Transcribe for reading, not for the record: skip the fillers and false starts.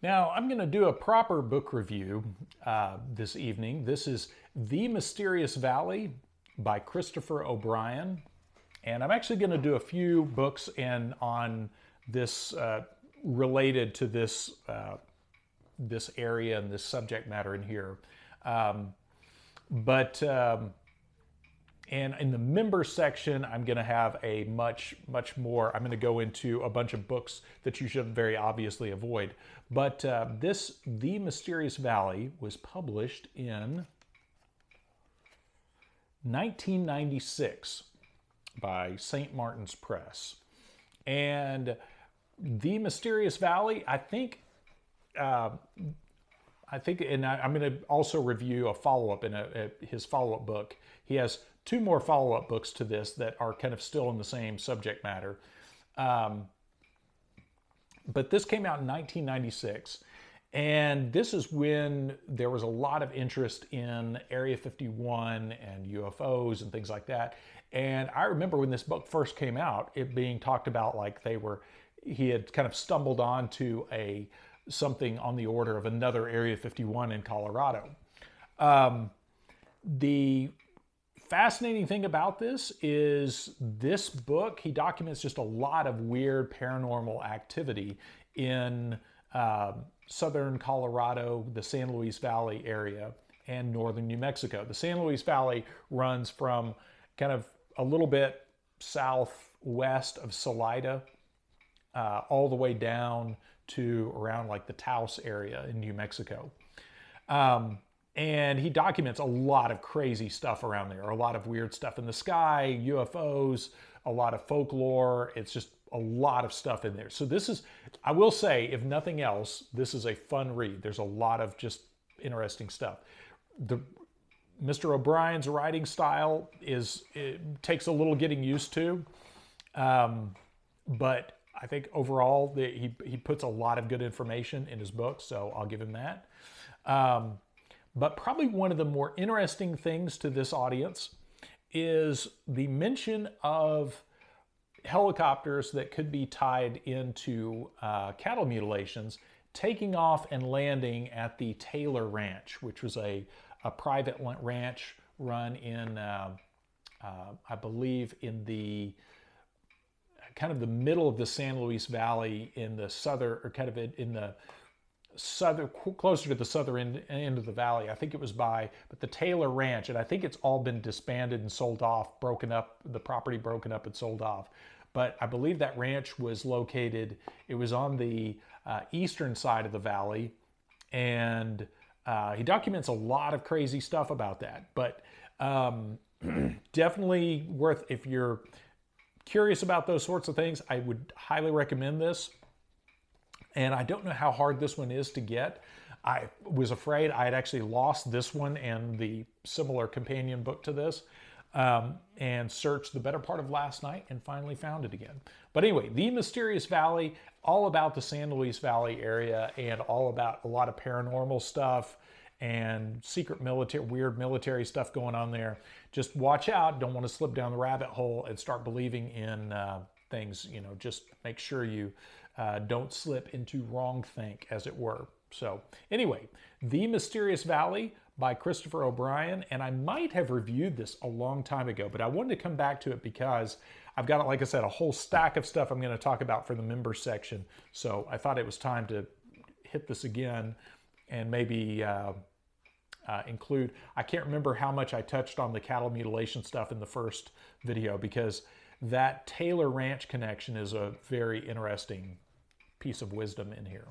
Now, I'm going to do a proper book review this evening. This is The Mysterious Valley by Christopher O'Brien. And I'm actually going to do a few books on this related to this this area and this subject matter in here. And in the member section, I'm going to have a much more, I'm going to go into a bunch of books that you should very obviously avoid. But The Mysterious Valley was published in 1996 by St. Martin's Press. And The Mysterious Valley, I think, and I'm going to also review a follow-up in his follow-up book. He has two more follow-up books to this that are kind of still in the same subject matter. But this came out in 1996. And this is when there was a lot of interest in Area 51 and UFOs and things like that. And I remember when this book first came out, it being talked about like he had kind of stumbled onto something on the order of another Area 51 in Colorado. The fascinating thing about this is this book, he documents just a lot of weird paranormal activity in southern Colorado, the San Luis Valley area, and northern New Mexico. The San Luis Valley runs from kind of a little bit southwest of Salida all the way down to around like the Taos area in New Mexico. And he documents a lot of crazy stuff around there, a lot of weird stuff in the sky, UFOs, a lot of folklore. It's just a lot of stuff in there. So this is, I will say, if nothing else, this is a fun read. There's a lot of just interesting stuff. Mr. O'Brien's writing style takes a little getting used to, but I think overall he puts a lot of good information in his book, so I'll give him that. But probably one of the more interesting things to this audience is the mention of helicopters that could be tied into cattle mutilations taking off and landing at the Taylor Ranch, which was a private ranch run in, I believe, in the kind of the middle of the San Luis Valley in the southern, or kind of in the southern, closer to the southern end of the valley. I think it was but the Taylor Ranch, and I think it's all been disbanded and sold off, broken up, the property broken up and sold off. But I believe that ranch was located, it was on the eastern side of the valley, and he documents a lot of crazy stuff about that. But definitely worth, if you're curious about those sorts of things, I would highly recommend this. And I don't know how hard this one is to get. I was afraid I had actually lost this one and the similar companion book to this, and searched the better part of last night and finally found it again. But anyway, The Mysterious Valley, all about the San Luis Valley area and all about a lot of paranormal stuff and secret military, weird military stuff going on there. Just watch out. Don't want to slip down the rabbit hole and start believing in things. You know, just make sure you don't slip into wrongthink, as it were. So anyway, The Mysterious Valley by Christopher O'Brien. And I might have reviewed this a long time ago, but I wanted to come back to it because I've got, like I said, a whole stack of stuff I'm going to talk about for the members section. So I thought it was time to hit this again and maybe include, I can't remember how much I touched on the cattle mutilation stuff in the first video, because that Taylor Ranch connection is a very interesting piece of wisdom in here.